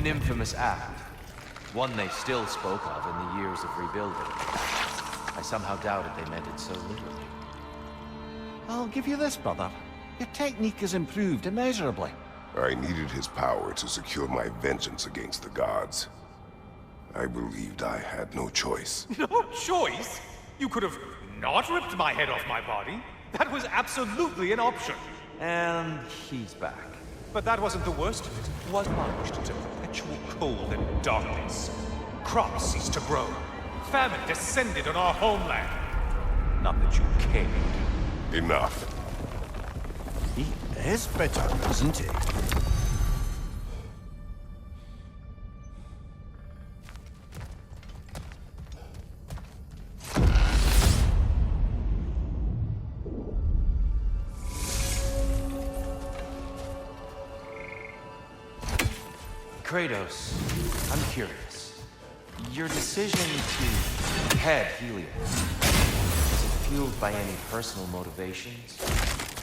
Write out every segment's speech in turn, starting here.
An infamous act. One they still spoke of in the years of rebuilding. I somehow doubted they meant it so literally. I'll give you this, brother. Your technique has improved immeasurably. I needed his power to secure my vengeance against the gods. I believed I had no choice. No choice? You could have not ripped my head off my body. That was absolutely an option. And he's back. But that wasn't the worst of it. Was plunged into perpetual cold and darkness. Crops ceased to grow. Famine descended on our homeland. Not that you cared. Enough. He is bitter, isn't he? Kratos, I'm curious. Your decision to head Helios, was it fueled by any personal motivations?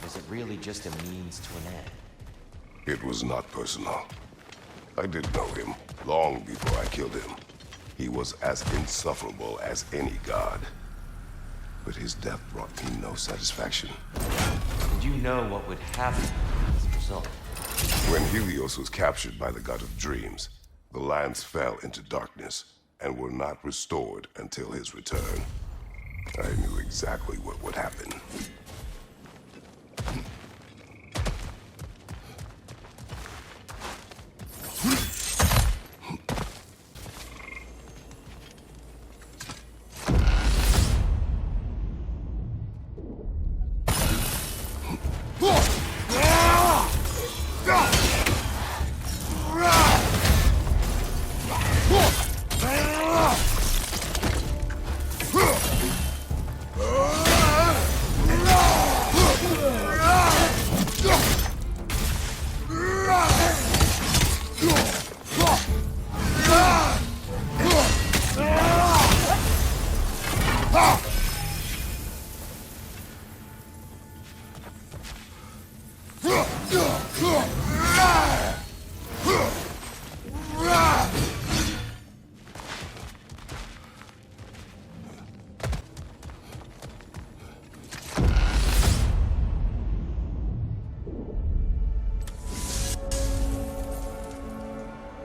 Was it really just a means to an end? It was not personal. I did know him long before I killed him. He was as insufferable as any god. But his death brought me no satisfaction. Did you know what would happen as a result? When Helios was captured by the god of dreams, the lands fell into darkness and were not restored until his return. I knew exactly what would happen.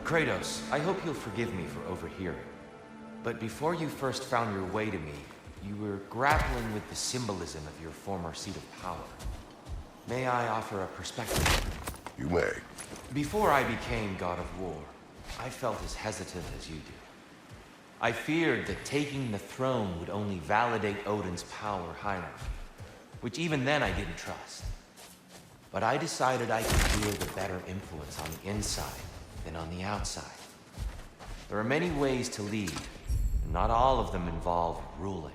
Kratos, I hope you'll forgive me for overhearing. But before you first found your way to me, you were grappling with the symbolism of your former seat of power. May I offer a perspective? You may. Before I became God of War, I felt as hesitant as you do. I feared that taking the throne would only validate Odin's power higher, which even then I didn't trust. But I decided I could wield a better influence on the inside than on the outside. There are many ways to lead, and not all of them involve ruling.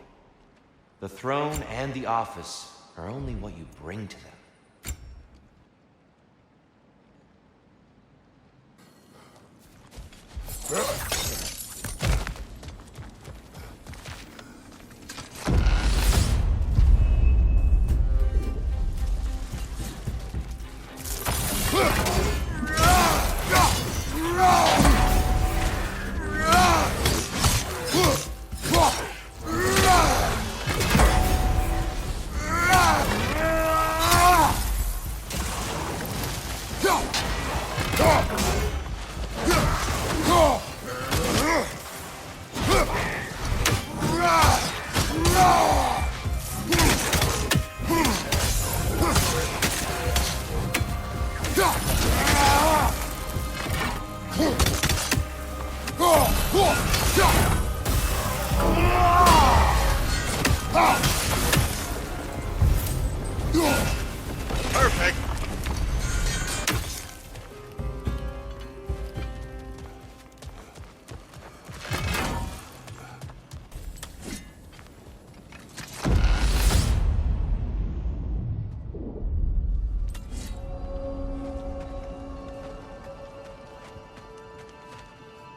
The throne and the office are only what you bring to them. Perfect.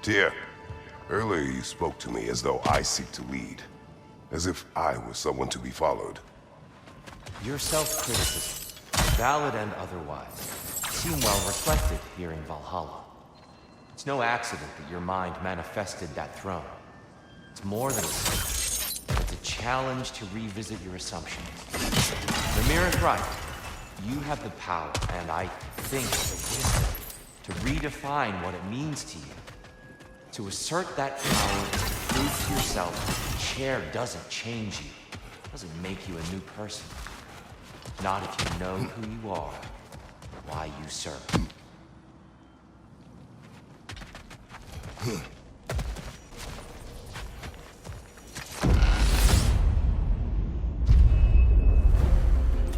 Tyr, earlier you spoke to me as though I seek to lead, as if I was someone to be followed. Your self-criticism, valid and otherwise, seem well reflected here in Valhalla. It's no accident that your mind manifested that throne. It's more than a symbol. It's a challenge to revisit your assumptions. Mimir is right. You have the power, and I think the wisdom, to redefine what it means to you. To assert that power is to prove to yourself that the chair doesn't change you. It doesn't make you a new person. Not if you know who you are, why you serve.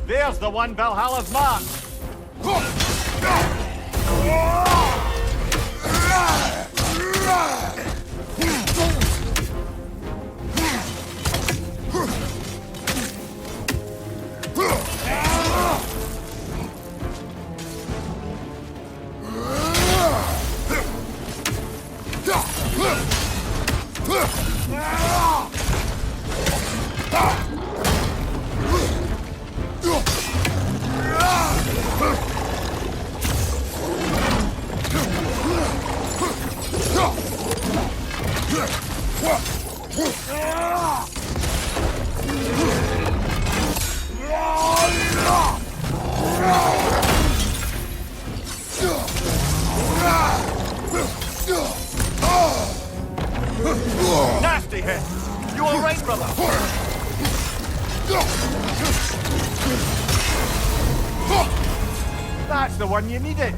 There's the one Valhalla's marked! Nasty hit! You alright, brother? That's the one you needed!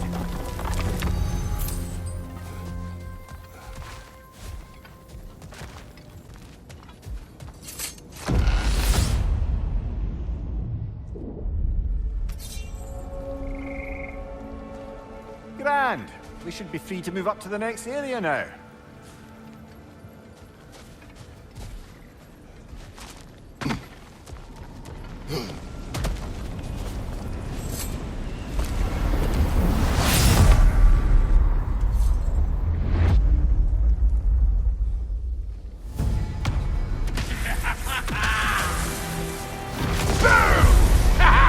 Grand! We should be free to move up to the next area now.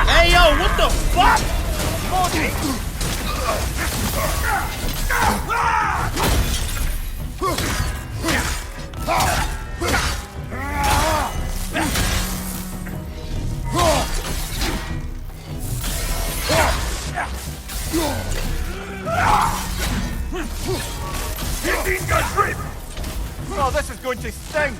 Hey yo, what the fuck? Oh, this is going to sting!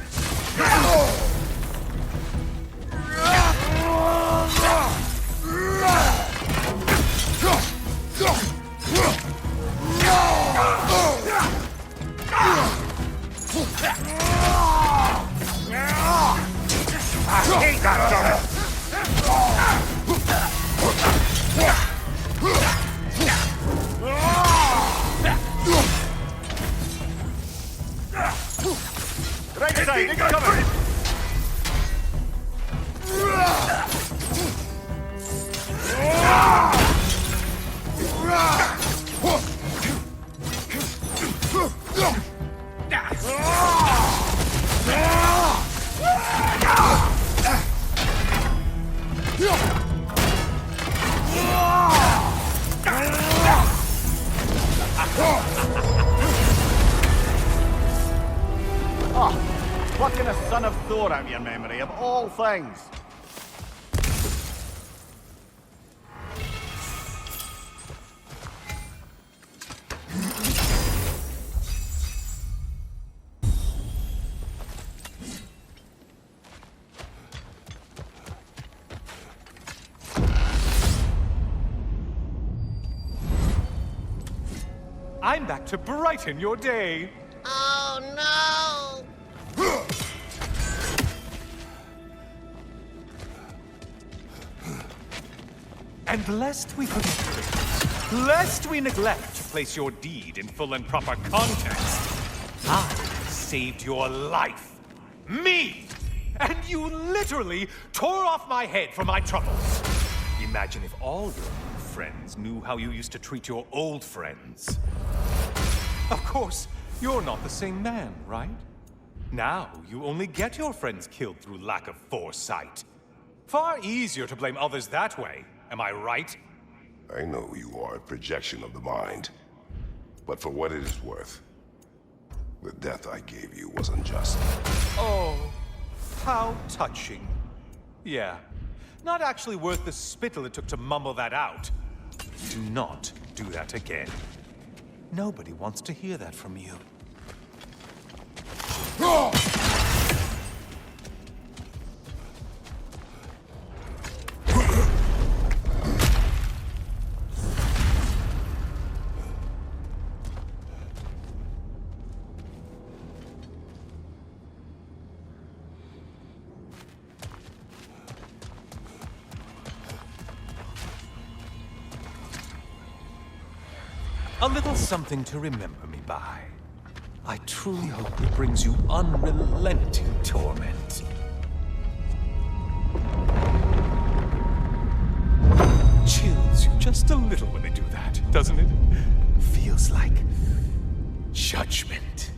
I hate that Right side, incoming! Oh, plucking a son of Thor out of your memory, of all things. I'm back to brighten your day. Oh no! And lest we forget, lest we neglect to place your deed in full and proper context, I saved your life. Me! And you literally tore off my head for my troubles. Imagine if all your new friends knew how you used to treat your old friends. Of course, you're not the same man, right? Now, you only get your friends killed through lack of foresight. Far easier to blame others that way, am I right? I know you are a projection of the mind. But for what it is worth, the death I gave you was unjust. Oh, how touching. Yeah, not actually worth the spittle it took to mumble that out. Do not do that again. Nobody wants to hear that from you. A little something to remember me by. I truly hope it brings you unrelenting torment. Chills you just a little when they do that, doesn't it? Feels like judgment.